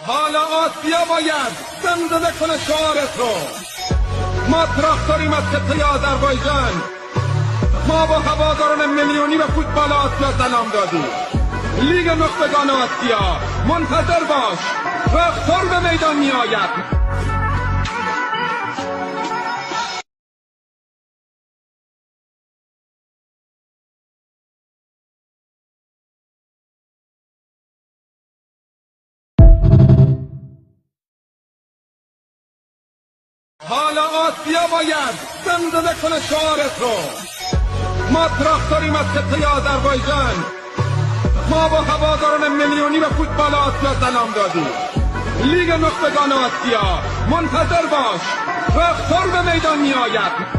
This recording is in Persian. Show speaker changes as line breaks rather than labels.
حالا آسیا باید زنده کنه شعارت رو. ما تراکتوریم از خطه آذربایجان. ما با هواداران میلیونی به فوتبال آسیا سلام دادیم. لیگ نخبگان آسیا منتظر باش، تراکتور به میدان می آید. حالا آسیا باید زنده کنه شعارت رو. ما تراکتوریم از خطه آذربایجان. ما با هواداران میلیونی به فوتبال آسیا سلام دادیم. لیگ نخبگان آسیا منتظر باش، تراکتور به میدان می آید.